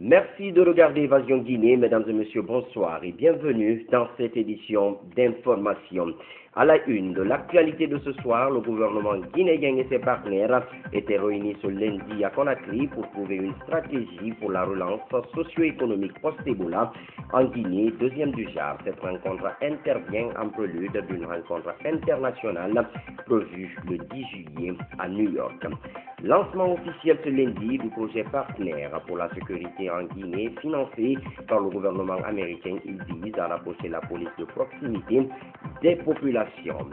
Merci de regarder Évasion Guinée, mesdames et messieurs, bonsoir et bienvenue dans cette édition d'information. À la une de l'actualité de ce soir, le gouvernement guinéen et ses partenaires étaient réunis ce lundi à Conakry pour trouver une stratégie pour la relance socio-économique post-Ebola en Guinée, deuxième du genre. Cette rencontre intervient en prélude d'une rencontre internationale prévue le 10 juillet à New York. Lancement officiel ce lundi du projet partenaire pour la sécurité en Guinée, financé par le gouvernement américain. Il vise à rapprocher la police de proximité des populations.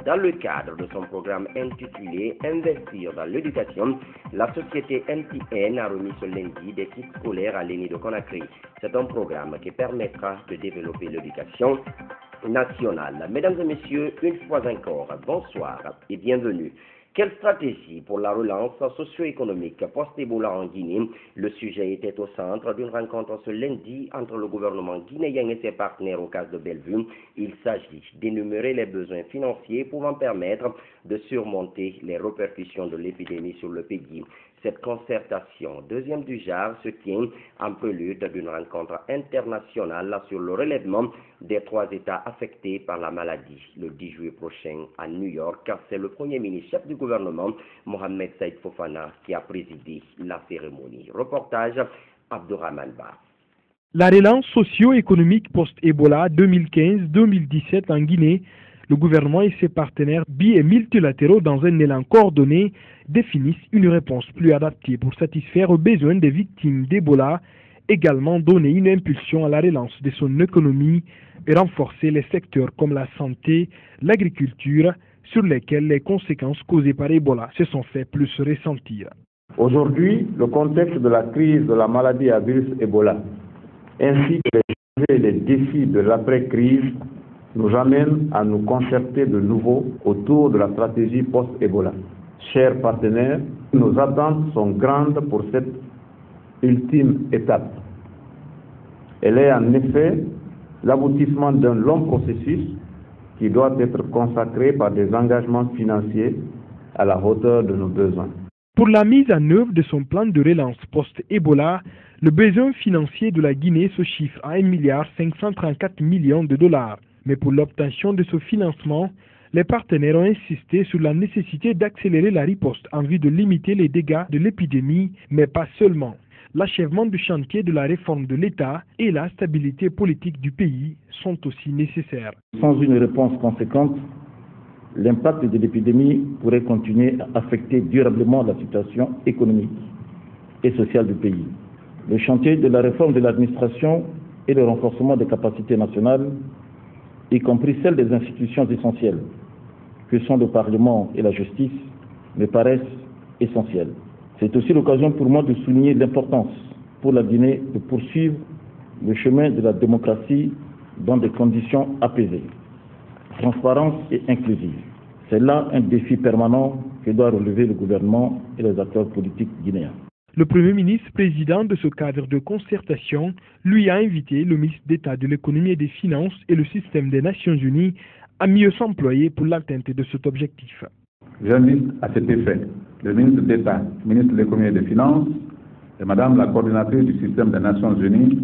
Dans le cadre de son programme intitulé Investir dans l'éducation, la société MTN a remis ce lundi des kits scolaires à l'ENI de Conakry. C'est un programme qui permettra de développer l'éducation nationale. Mesdames et messieurs, une fois encore, bonsoir et bienvenue. Quelle stratégie pour la relance socio-économique post-Ebola en Guinée? Le sujet était au centre d'une rencontre ce lundi entre le gouvernement guinéen et ses partenaires au cas de Bellevue. Il s'agit d'énumérer les besoins financiers pouvant permettre de surmonter les répercussions de l'épidémie sur le pays. Cette concertation, deuxième du genre, se tient en prélude d'une rencontre internationale sur le relèvement des 3 États affectés par la maladie le 10 juillet prochain à New York. C'est le Premier ministre chef du gouvernement, Mohamed Saïd Fofana, qui a présidé la cérémonie. Reportage Abdourahmane Ba. La relance socio-économique post-Ebola 2015-2017 en Guinée, le gouvernement et ses partenaires bi- et multilatéraux dans un élan coordonné définissent une réponse plus adaptée pour satisfaire aux besoins des victimes d'Ebola, également donner une impulsion à la relance de son économie et renforcer les secteurs comme la santé, l'agriculture, sur lesquels les conséquences causées par Ebola se sont fait plus ressentir. Aujourd'hui, le contexte de la crise de la maladie à virus Ebola, ainsi que les enjeux et les défis de l'après-crise, nous amènent à nous concerter de nouveau autour de la stratégie post-Ebola. Chers partenaires, nos attentes sont grandes pour cette ultime étape. Elle est en effet l'aboutissement d'un long processus qui doit être consacré par des engagements financiers à la hauteur de nos besoins. Pour la mise en œuvre de son plan de relance post-Ebola, le besoin financier de la Guinée se chiffre à 1,534 milliard de dollars. Mais pour l'obtention de ce financement, les partenaires ont insisté sur la nécessité d'accélérer la riposte en vue de limiter les dégâts de l'épidémie, mais pas seulement. L'achèvement du chantier de la réforme de l'État et la stabilité politique du pays sont aussi nécessaires. Sans une réponse conséquente, l'impact de l'épidémie pourrait continuer à affecter durablement la situation économique et sociale du pays. Le chantier de la réforme de l'administration et le renforcement des capacités nationales, y compris celles des institutions essentielles, que sont le Parlement et la justice, me paraissent essentielles. C'est aussi l'occasion pour moi de souligner l'importance pour la Guinée de poursuivre le chemin de la démocratie dans des conditions apaisées, transparentes et inclusives. C'est là un défi permanent que doit relever le gouvernement et les acteurs politiques guinéens. Le Premier ministre, président de ce cadre de concertation, lui a invité le ministre d'État de l'économie et des finances et le système des Nations Unies à mieux s'employer pour l'atteinte de cet objectif. J'invite à cet effet le ministre d'État, ministre de l'économie et des finances, et Madame la coordinatrice du système des Nations Unies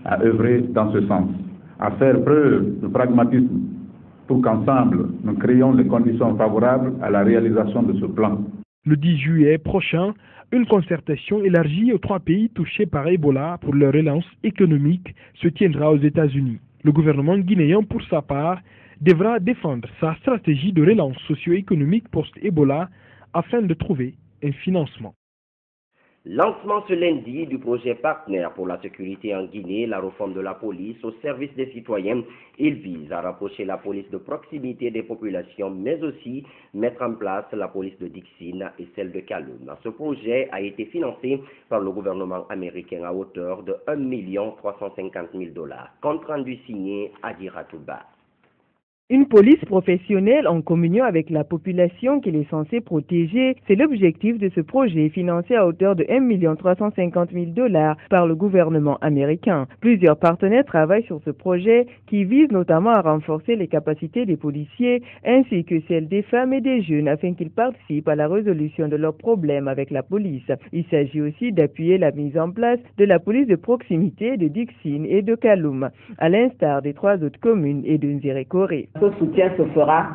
à œuvrer dans ce sens, à faire preuve de pragmatisme pour qu'ensemble nous créions les conditions favorables à la réalisation de ce plan. Le 10 juillet prochain, une concertation élargie aux 3 pays touchés par Ebola pour leur relance économique se tiendra aux États-Unis. Le gouvernement guinéen, pour sa part, devra défendre sa stratégie de relance socio-économique post-Ebola afin de trouver un financement. Lancement ce lundi du projet partenaire pour la sécurité en Guinée, la réforme de la police au service des citoyens. Il vise à rapprocher la police de proximité des populations, mais aussi mettre en place la police de Dixine et celle de Kaloum. Ce projet a été financé par le gouvernement américain à hauteur de 1 350 000 $. Compte rendu signé Adira Touba. Une police professionnelle en communion avec la population qu'il est censé protéger, c'est l'objectif de ce projet financé à hauteur de 1 350 000 $ par le gouvernement américain. Plusieurs partenaires travaillent sur ce projet qui vise notamment à renforcer les capacités des policiers ainsi que celles des femmes et des jeunes afin qu'ils participent à la résolution de leurs problèmes avec la police. Il s'agit aussi d'appuyer la mise en place de la police de proximité de Dixine et de Kaloum, à l'instar des 3 autres communes et de Nzérékoré. Ce soutien se fera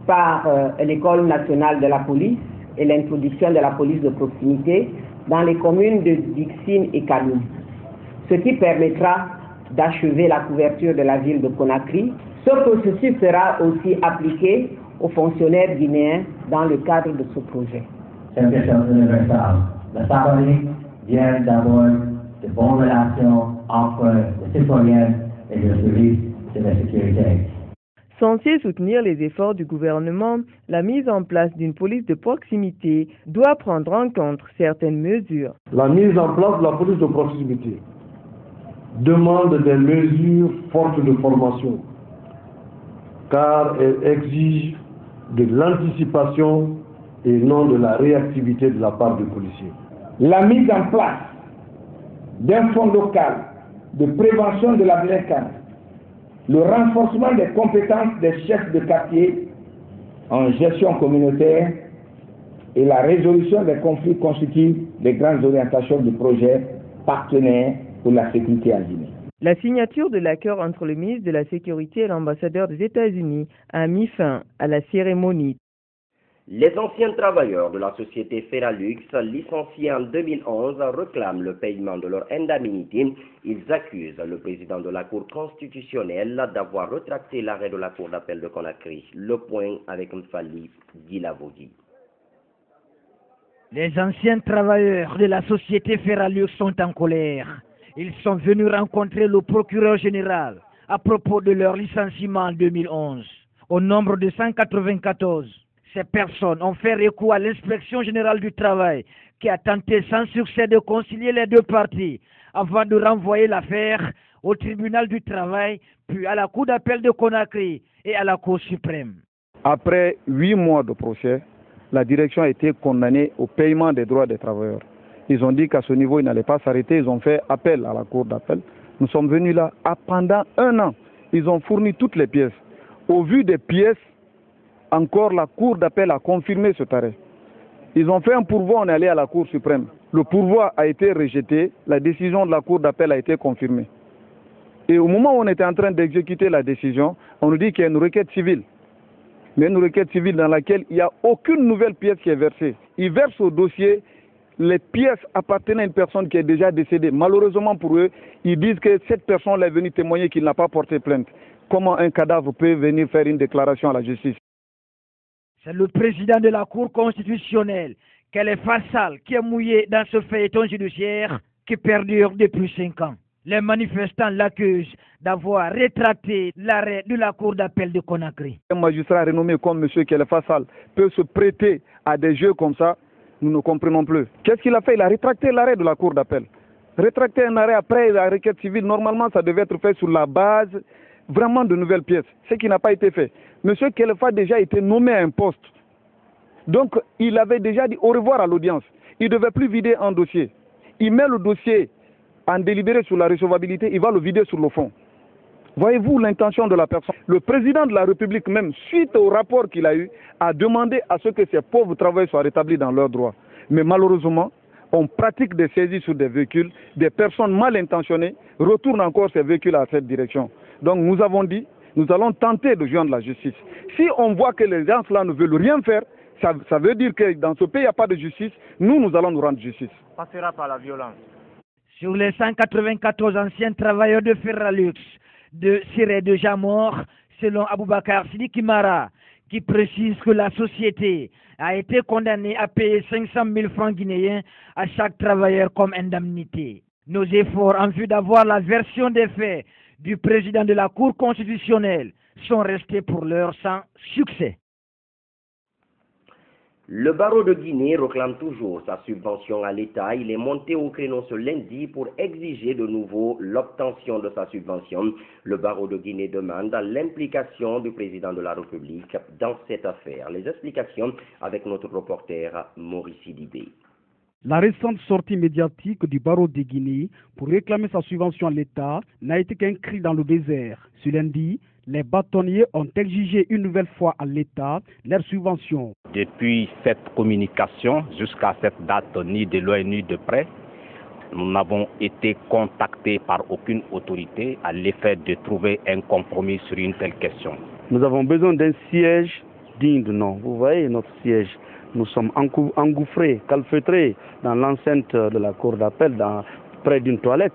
par l'École nationale de la police et l'introduction de la police de proximité dans les communes de Dixine et Kaloum, ce qui permettra d'achever la couverture de la ville de Conakry. Ce processus sera aussi appliqué aux fonctionnaires guinéens dans le cadre de ce projet. Cette question universelle, la stabilité vient d'abord de bonnes relations entre les citoyens et les services de la sécurité. Censé soutenir les efforts du gouvernement, la mise en place d'une police de proximité doit prendre en compte certaines mesures. La mise en place de la police de proximité demande des mesures fortes de formation, car elle exige de l'anticipation et non de la réactivité de la part des policiers. La mise en place d'un fonds local de prévention de la délinquance, le renforcement des compétences des chefs de quartier en gestion communautaire et la résolution des conflits constituent les grandes orientations du projet partenaire pour la sécurité en Guinée. La signature de l'accord entre le ministre de la Sécurité et l'ambassadeur des États-Unis a mis fin à la cérémonie. Les anciens travailleurs de la société Ferralux, licenciés en 2011, réclament le paiement de leur indemnité. Ils accusent le président de la Cour constitutionnelle d'avoir rétracté l'arrêt de la Cour d'appel de Conakry. Le point avec Mfali Guilavogui. Les anciens travailleurs de la société Ferralux sont en colère. Ils sont venus rencontrer le procureur général à propos de leur licenciement en 2011. Au nombre de 194, ces personnes ont fait recours à l'inspection générale du travail qui a tenté sans succès de concilier les deux parties avant de renvoyer l'affaire au tribunal du travail, puis à la Cour d'appel de Conakry et à la Cour suprême. Après 8 mois de procès, la direction a été condamnée au paiement des droits des travailleurs. Ils ont dit qu'à ce niveau, ils n'allaient pas s'arrêter. Ils ont fait appel à la Cour d'appel. Nous sommes venus là. Pendant 1 an, ils ont fourni toutes les pièces. Au vu des pièces, encore la Cour d'appel a confirmé cet arrêt. Ils ont fait un pourvoi, on est allé à la Cour suprême. Le pourvoi a été rejeté, la décision de la Cour d'appel a été confirmée. Et au moment où on était en train d'exécuter la décision, on nous dit qu'il y a une requête civile. Mais une requête civile dans laquelle il n'y a aucune nouvelle pièce qui est versée. Ils versent au dossier les pièces appartenant à une personne qui est déjà décédée. Malheureusement pour eux, ils disent que cette personne est venue témoigner qu'il n'a pas porté plainte. Comment un cadavre peut venir faire une déclaration à la justice? C'est le président de la Cour constitutionnelle, qu'elle est Fassal, qui est mouillé dans ce feuilleton judiciaire qui perdure depuis 5 ans. Les manifestants l'accusent d'avoir rétracté l'arrêt de la Cour d'appel de Conakry. Un magistrat renommé comme M. Kelle Fassal peut se prêter à des jeux comme ça, nous ne comprenons plus. Qu'est-ce qu'il a fait? Il a rétracté l'arrêt de la Cour d'appel. Rétracter un arrêt après la requête civile, normalement ça devait être fait sur la base vraiment de nouvelles pièces, ce qui n'a pas été fait. M. Kelefa a déjà été nommé à un poste. Donc il avait déjà dit au revoir à l'audience. Il ne devait plus vider un dossier. Il met le dossier en délibéré sur la recevabilité, il va le vider sur le fond. Voyez-vous l'intention de la personne? Le président de la République même, suite au rapport qu'il a eu, a demandé à ce que ces pauvres travailleurs soient rétablis dans leurs droits. Mais malheureusement, on pratique des saisies sur des véhicules, des personnes mal intentionnées retournent encore ces véhicules à cette direction. Donc nous avons dit, nous allons tenter de joindre la justice. Si on voit que les gens-là ne veulent rien faire, ça veut dire que dans ce pays, il n'y a pas de justice. Nous allons nous rendre justice. Ça passera par la violence. Sur les 194 anciens travailleurs de Ferralux, de Siré déjà morts, selon Aboubakar Sidi Kimara, qui précise que la société a été condamnée à payer 500 000 francs guinéens à chaque travailleur comme indemnité. Nos efforts en vue d'avoir la version des faits du président de la Cour constitutionnelle sont restés pour l'heure sans succès. Le barreau de Guinée réclame toujours sa subvention à l'État. Il est monté au créneau ce lundi pour exiger de nouveau l'obtention de sa subvention. Le barreau de Guinée demande l'implication du président de la République dans cette affaire. Les explications avec notre reporter Maurice Sidibé. La récente sortie médiatique du barreau de Guinée pour réclamer sa subvention à l'État n'a été qu'un cri dans le désert. Ce lundi, les bâtonniers ont exigé une nouvelle fois à l'État leur subvention. Depuis cette communication jusqu'à cette date, ni de loin ni de près, nous n'avons été contactés par aucune autorité à l'effet de trouver un compromis sur une telle question. Nous avons besoin d'un siège digne de nom. Vous voyez notre siège. Nous sommes engouffrés, calfeutrés dans l'enceinte de la cour d'appel, près d'une toilette.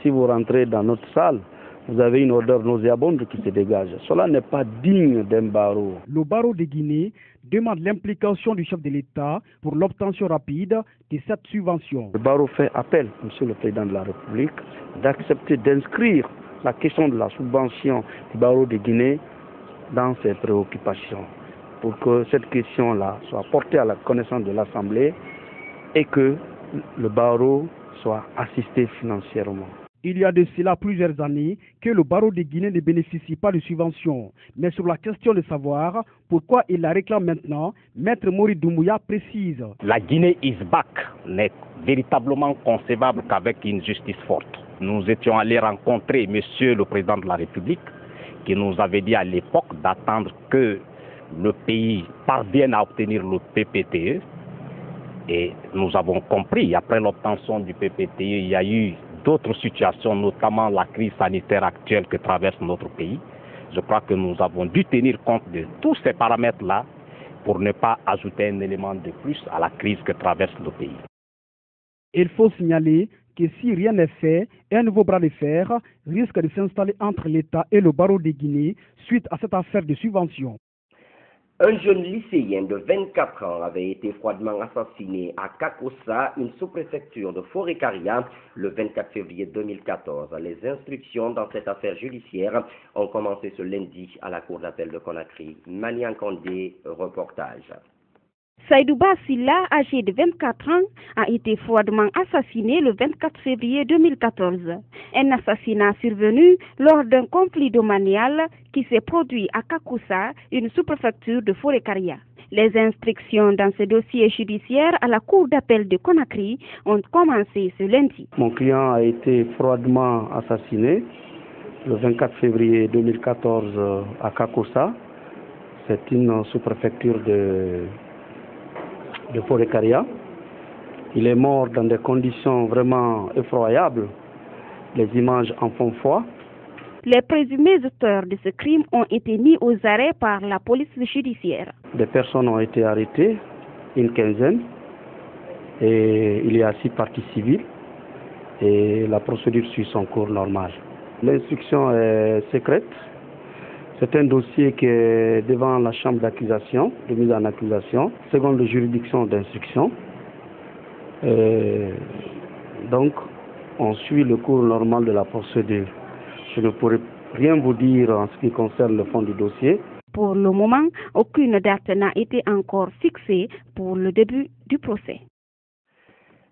Si vous rentrez dans notre salle, vous avez une odeur nauséabonde qui se dégage. Cela n'est pas digne d'un barreau. Le barreau de Guinée demande l'implication du chef de l'État pour l'obtention rapide de cette subvention. Le barreau fait appel, Monsieur le Président de la République, d'accepter d'inscrire la question de la subvention du barreau de Guinée dans ses préoccupations, pour que cette question-là soit portée à la connaissance de l'Assemblée et que le barreau soit assisté financièrement. Il y a de cela plusieurs années que le barreau de Guinée ne bénéficie pas de subventions. Mais sur la question de savoir pourquoi il la réclame maintenant, Maître Mori Doumbouya précise. La Guinée is back n'est véritablement concevable qu'avec une justice forte. Nous étions allés rencontrer Monsieur le Président de la République qui nous avait dit à l'époque d'attendre que le pays parvienne à obtenir le PPTE. Et nous avons compris, après l'obtention du PPTE, il y a eu d'autres situations, notamment la crise sanitaire actuelle que traverse notre pays. Je crois que nous avons dû tenir compte de tous ces paramètres-là pour ne pas ajouter un élément de plus à la crise que traverse le pays. Il faut signaler que si rien n'est fait, un nouveau bras de fer risque de s'installer entre l'État et le barreau de Guinée suite à cette affaire de subvention. Un jeune lycéen de 24 ans avait été froidement assassiné à Kakossa, une sous-préfecture de Forêt-Karia, le 24 février 2014. Les instructions dans cette affaire judiciaire ont commencé ce lundi à la cour d'appel de Conakry. Manian Kandé, reportage. Saïdouba Silla, âgé de 24 ans, a été froidement assassiné le 24 février 2014. Un assassinat survenu lors d'un conflit domanial qui s'est produit à Kakossa, une sous-préfecture de Forêt-Karia. Les instructions dans ce dossier judiciaire à la cour d'appel de Conakry ont commencé ce lundi. Mon client a été froidement assassiné le 24 février 2014 à Kakossa. C'est une sous-préfecture de Forêt-Karia. Il est mort dans des conditions vraiment effroyables. Les images en font foi. Les présumés auteurs de ce crime ont été mis aux arrêts par la police judiciaire. Des personnes ont été arrêtées, une quinzaine, et il y a 6 parties civiles, et la procédure suit son cours normal. L'instruction est secrète. C'est un dossier qui est devant la chambre d'accusation, de mise en accusation, seconde juridiction d'instruction. Donc, on suit le cours normal de la procédure. Je ne pourrais rien vous dire en ce qui concerne le fond du dossier. Pour le moment, aucune date n'a été encore fixée pour le début du procès.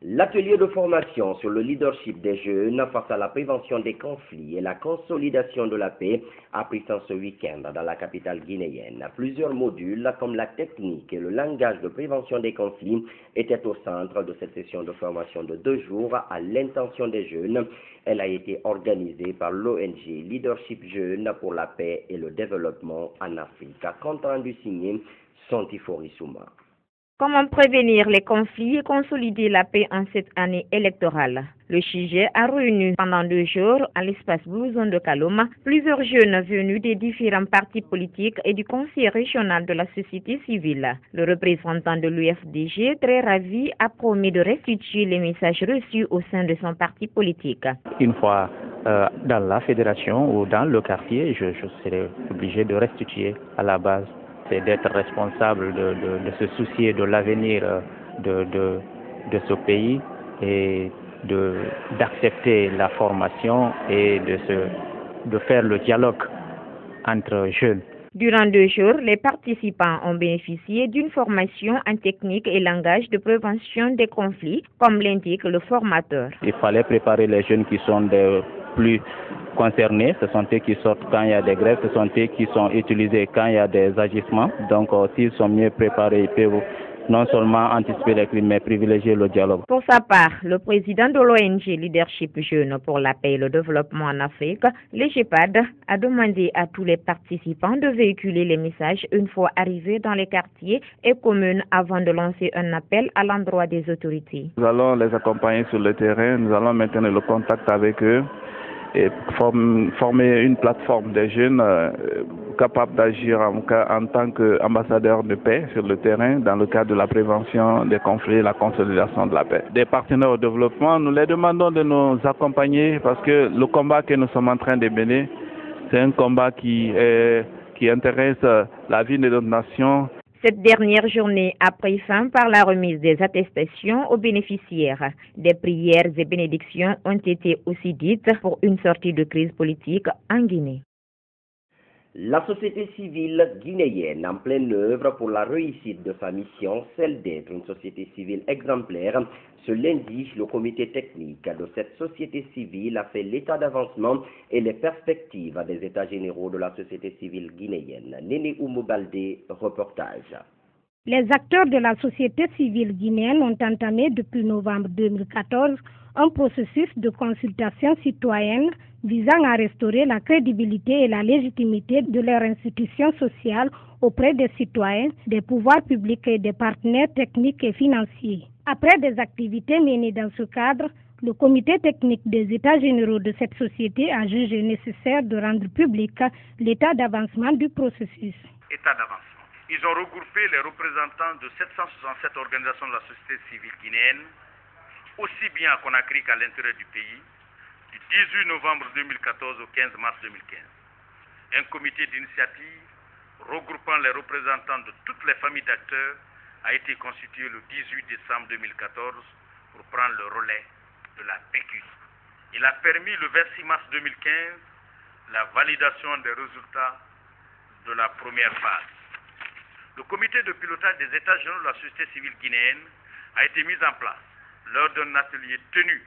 L'atelier de formation sur le leadership des jeunes face à la prévention des conflits et la consolidation de la paix a pris fin ce week-end dans la capitale guinéenne. Plusieurs modules comme la technique et le langage de prévention des conflits étaient au centre de cette session de formation de 2 jours à l'intention des jeunes. Elle a été organisée par l'ONG Leadership Jeunes pour la paix et le développement en Afrique. Compte rendu signé Santifori Souma. Comment prévenir les conflits et consolider la paix en cette année électorale? Le sujet a réuni pendant 2 jours à l'espace Blue Zone de Kaloma plusieurs jeunes venus des différents partis politiques et du conseil régional de la société civile. Le représentant de l'UFDG, très ravi, a promis de restituer les messages reçus au sein de son parti politique. Une fois dans la fédération ou dans le quartier, je serai obligé de restituer à la base. C'est d'être responsable, de se soucier de l'avenir de ce pays et d'accepter la formation et de faire le dialogue entre jeunes. Durant 2 jours, les participants ont bénéficié d'une formation en technique et langage de prévention des conflits, comme l'indique le formateur. Il fallait préparer les jeunes qui sont les plus concernés. Ce sont eux qui sortent quand il y a des grèves, ce sont eux qui sont utilisés quand il y a des agissements. Donc, s'ils sont mieux préparés, ils peuvent non seulement anticiper les crimes, mais privilégier le dialogue. Pour sa part, le président de l'ONG Leadership Jeune pour la paix et le développement en Afrique, le GEPAD, a demandé à tous les participants de véhiculer les messages une fois arrivés dans les quartiers et communes avant de lancer un appel à l'endroit des autorités. Nous allons les accompagner sur le terrain, nous allons maintenir le contact avec eux et former une plateforme des jeunes capables d'agir en tant qu'ambassadeurs de paix sur le terrain dans le cadre de la prévention des conflits et la consolidation de la paix. Des partenaires au développement, nous les demandons de nous accompagner parce que le combat que nous sommes en train de mener, c'est un combat qui intéresse la vie de notre nation. Cette dernière journée a pris fin par la remise des attestations aux bénéficiaires. Des prières et bénédictions ont été aussi dites pour une sortie de crise politique en Guinée. La société civile guinéenne en pleine œuvre pour la réussite de sa mission, celle d'être une société civile exemplaire. Ce lundi, le comité technique de cette société civile a fait l'état d'avancement et les perspectives des états généraux de la société civile guinéenne. Néné Oumou Baldé, reportage. Les acteurs de la société civile guinéenne ont entamé depuis novembre 2014 un processus de consultation citoyenne visant à restaurer la crédibilité et la légitimité de leurs institutions sociales auprès des citoyens, des pouvoirs publics et des partenaires techniques et financiers. Après des activités menées dans ce cadre, le comité technique des états généraux de cette société a jugé nécessaire de rendre public l'état d'avancement du processus. État d'avancement. Ils ont regroupé les représentants de 767 organisations de la société civile guinéenne, aussi bien à Conakry qu'à l'intérieur du pays, du 18 novembre 2014 au 15 mars 2015. Un comité d'initiative regroupant les représentants de toutes les familles d'acteurs a été constitué le 18 décembre 2014 pour prendre le relais de la PQ. Il a permis le 26 mars 2015 la validation des résultats de la première phase. Le comité de pilotage des états généraux de la société civile guinéenne a été mis en place lors d'un atelier tenu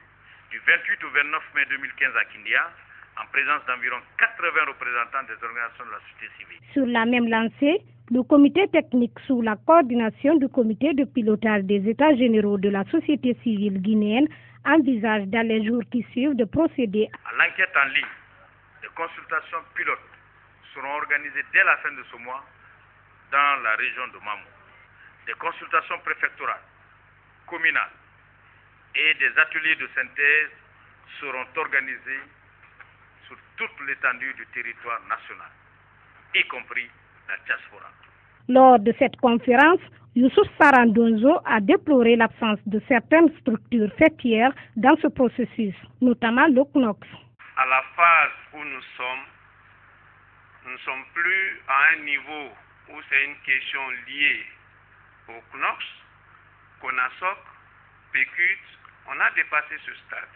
du 28 au 29 mai 2015 à Kindia, en présence d'environ 80 représentants des organisations de la société civile. Sur la même lancée, le comité technique sous la coordination du comité de pilotage des états généraux de la société civile guinéenne envisage dans les jours qui suivent de procéder à l'enquête en ligne. Des consultations pilotes seront organisées dès la fin de ce mois dans la région de Mamou. Des consultations préfectorales, communales et des ateliers de synthèse seront organisés sur toute l'étendue du territoire national, y compris la diaspora. Lors de cette conférence, Youssouf Sarandonzo a déploré l'absence de certaines structures fêtières dans ce processus, notamment le CNOX. À la phase où nous ne sommes plus à un niveau où c'est une question liée au CNOX, CONASOC, PQT. On a dépassé ce stade.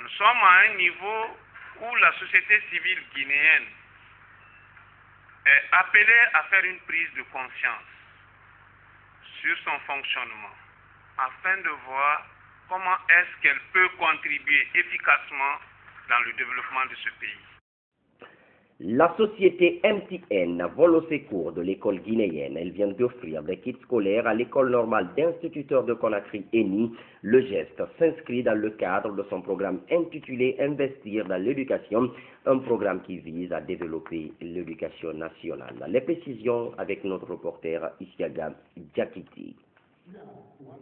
Nous sommes à un niveau où la société civile guinéenne est appelée à faire une prise de conscience sur son fonctionnement afin de voir comment est-ce qu'elle peut contribuer efficacement dans le développement de ce pays. La société MTN vole au secours de l'école guinéenne. Elle vient d'offrir des kits scolaires à l'école normale d'instituteurs de Conakry ENI. Le geste s'inscrit dans le cadre de son programme intitulé Investir dans l'éducation, un programme qui vise à développer l'éducation nationale. Les précisions avec notre reporter Isiaga Diakiti.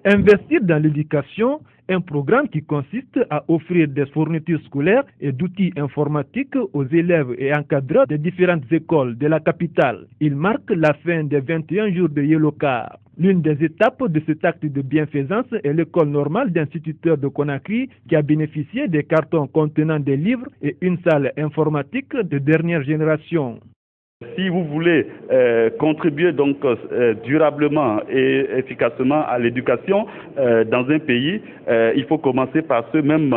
Investir dans l'éducation, un programme qui consiste à offrir des fournitures scolaires et d'outils informatiques aux élèves et encadreurs des différentes écoles de la capitale. Il marque la fin des 21 jours de Yellow Car. L'une des étapes de cet acte de bienfaisance est l'école normale d'instituteurs de Conakry qui a bénéficié des cartons contenant des livres et une salle informatique de dernière génération. Si vous voulez contribuer donc durablement et efficacement à l'éducation dans un pays, il faut commencer par ceux-mêmes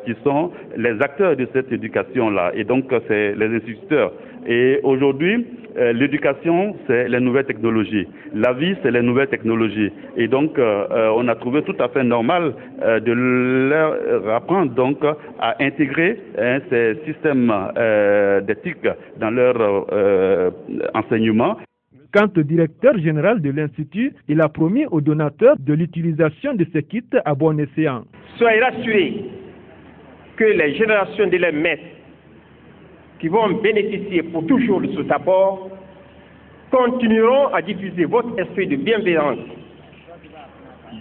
qui sont les acteurs de cette éducation-là, et donc c'est les instituteurs. Et aujourd'hui, l'éducation, c'est les nouvelles technologies. La vie, c'est les nouvelles technologies. Et donc, on a trouvé tout à fait normal de leur apprendre donc à intégrer ces systèmes d'éthique dans leur enseignement. Quant au directeur général de l'Institut, il a promis aux donateurs de l'utilisation de ces kits à bon escient. Soyez rassurés que les générations de leurs maîtres qui vont bénéficier pour toujours de cet apport continueront à diffuser votre esprit de bienveillance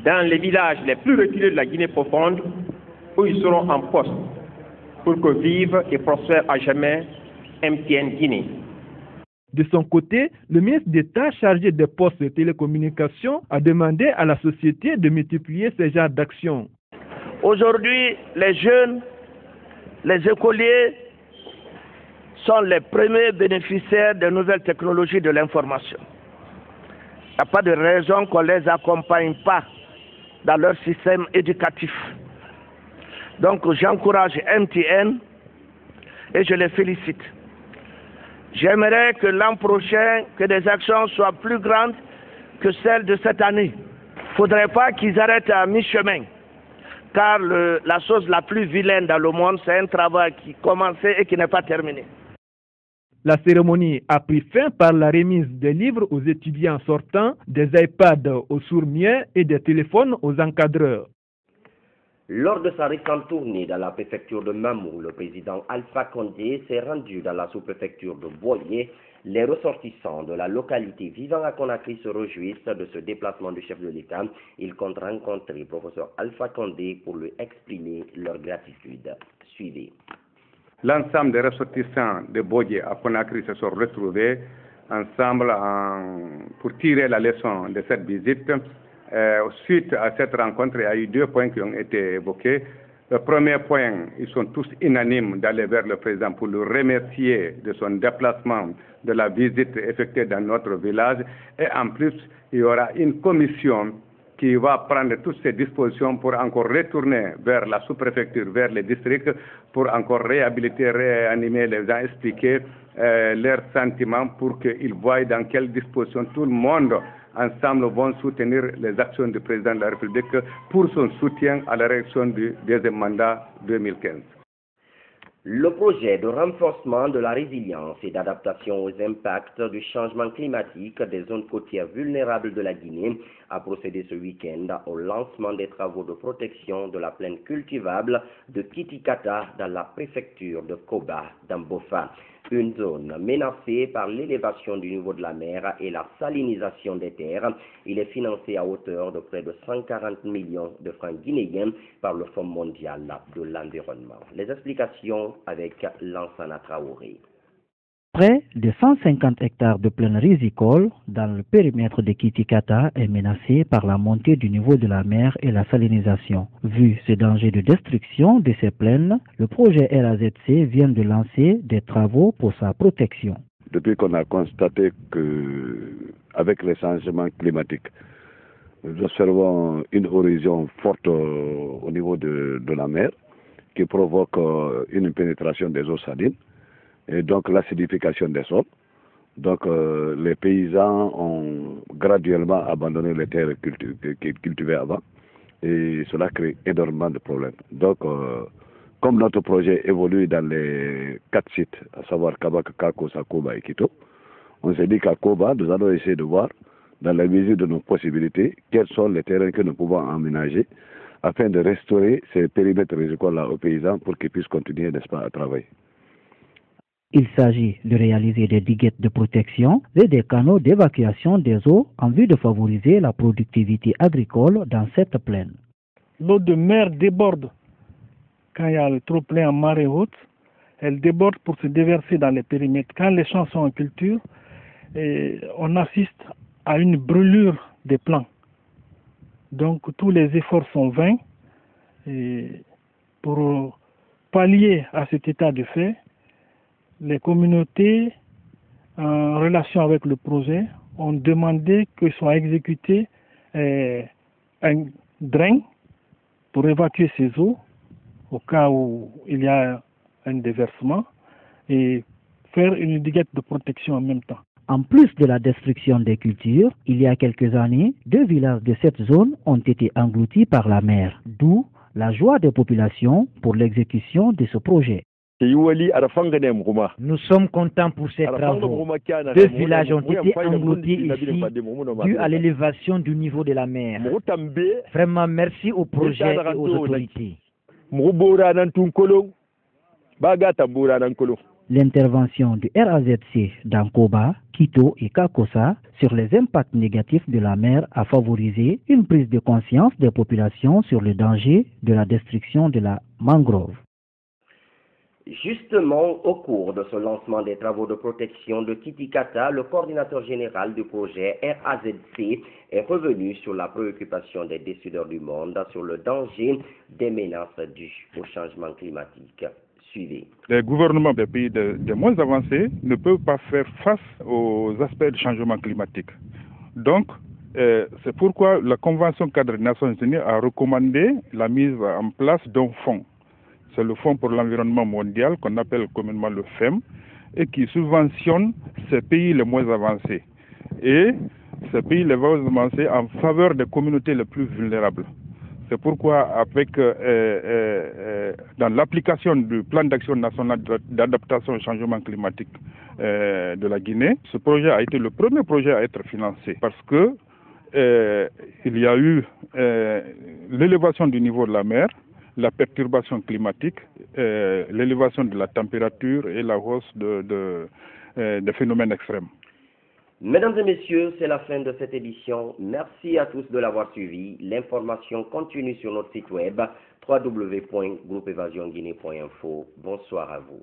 dans les villages les plus reculés de la Guinée profonde, où ils seront en poste pour que vive et prospère à jamais MTN Guinée. De son côté, le ministre d'État chargé des postes de télécommunications a demandé à la société de multiplier ces genres d'actions. Aujourd'hui, les jeunes, les écoliers sont les premiers bénéficiaires des nouvelles technologies de l'information. Il n'y a pas de raison qu'on ne les accompagne pas dans leur système éducatif. Donc j'encourage MTN et je les félicite. J'aimerais que l'an prochain, que des actions soient plus grandes que celles de cette année. Il ne faudrait pas qu'ils arrêtent à mi-chemin, car la chose la plus vilaine dans le monde, c'est un travail qui commençait et qui n'est pas terminé. La cérémonie a pris fin par la remise des livres aux étudiants sortants, des iPads aux sourds-muets et des téléphones aux encadreurs. Lors de sa récente tournée dans la préfecture de Mamou, le président Alpha Condé s'est rendu dans la sous-préfecture de Boyé. Les ressortissants de la localité vivant à Conakry se réjouissent de ce déplacement du chef de l'État. Ils comptent rencontrer le professeur Alpha Condé pour lui exprimer leur gratitude. Suivez. L'ensemble des ressortissants de Boyé à Conakry se sont retrouvés ensemble pour tirer la leçon de cette visite. Suite à cette rencontre, il y a eu 2 points qui ont été évoqués. Le premier point, ils sont tous unanimes d'aller vers le président pour le remercier de son déplacement, de la visite effectuée dans notre village. Et en plus, il y aura une commission qui va prendre toutes ces dispositions pour encore retourner vers la sous-préfecture, vers les districts, pour encore réhabiliter, réanimer les gens, expliquer leurs sentiments pour qu'ils voient dans quelles dispositions tout le monde ensemble vont soutenir les actions du président de la République pour son soutien à la réélection du deuxième mandat 2015. Le projet de renforcement de la résilience et d'adaptation aux impacts du changement climatique des zones côtières vulnérables de la Guinée a procédé ce week-end au lancement des travaux de protection de la plaine cultivable de Kitikata dans la préfecture de Koba, dans Bofa. Une zone menacée par l'élévation du niveau de la mer et la salinisation des terres. Il est financé à hauteur de près de 140 millions de francs guinéens par le Fonds mondial de l'environnement. Les explications avec Lansana Traoré. Près de 150 hectares de plaine risicole dans le périmètre de Kitikata est menacé par la montée du niveau de la mer et la salinisation. Vu ce danger de destruction de ces plaines, le projet RAZC vient de lancer des travaux pour sa protection. Depuis qu'on a constaté qu'avec les changements climatiques, nous observons une érosion forte au niveau de la mer qui provoque une pénétration des eaux salines et donc l'acidification des sols. Donc les paysans ont graduellement abandonné les terres qu'ils cultivaient avant et cela crée énormément de problèmes. Donc comme notre projet évolue dans les 4 sites, à savoir Kabak, Kakosa, Koba et Kito, on s'est dit qu'à Koba, nous allons essayer de voir dans la mesure de nos possibilités quels sont les terrains que nous pouvons aménager afin de restaurer ces périmètres rizicoles-là aux paysans pour qu'ils puissent continuer, n'est-ce pas, à travailler. Il s'agit de réaliser des diguettes de protection et des canaux d'évacuation des eaux en vue de favoriser la productivité agricole dans cette plaine. L'eau de mer déborde quand il y a le trop-plein en marée haute. Elle déborde pour se déverser dans les périmètres. Quand les champs sont en culture, on assiste à une brûlure des plants. Donc tous les efforts sont vains. Et pour pallier à cet état de fait, les communautés en relation avec le projet, ont demandé que soit exécuté un drain pour évacuer ces eaux au cas où il y a un déversement et faire une diguette de protection en même temps. En plus de la destruction des cultures, il y a quelques années, 2 villages de cette zone ont été engloutis par la mer, d'où la joie des populations pour l'exécution de ce projet. Nous sommes contents pour ces travaux. 2 villages ont été engloutis ici dû à l'élévation du niveau de la mer. Vraiment merci au projet et aux autorités. L'intervention du RAZC dans Koba, Quito et Kakossa sur les impacts négatifs de la mer a favorisé une prise de conscience des populations sur le danger de la destruction de la mangrove. Justement, au cours de ce lancement des travaux de protection de Kitikata, le coordinateur général du projet RAZC est revenu sur la préoccupation des décideurs du monde sur le danger des menaces dues au changement climatique. Suivez. Les gouvernements des pays des moins avancés ne peuvent pas faire face aux aspects du changement climatique. Donc, c'est pourquoi la Convention cadre des Nations Unies a recommandé la mise en place d'un fonds. C'est le Fonds pour l'environnement mondial qu'on appelle communément le FEM et qui subventionne ces pays les moins avancés. Et ces pays les moins avancés en faveur des communautés les plus vulnérables. C'est pourquoi, dans l'application du plan d'action national d'adaptation au changement climatique de la Guinée, ce projet a été le premier projet à être financé parce que il y a eu l'élévation du niveau de la mer, la perturbation climatique, l'élévation de la température et la hausse des phénomènes extrêmes. Mesdames et messieurs, c'est la fin de cette édition. Merci à tous de l'avoir suivi. L'information continue sur notre site web www.groupeevasionguinée.info. Bonsoir à vous.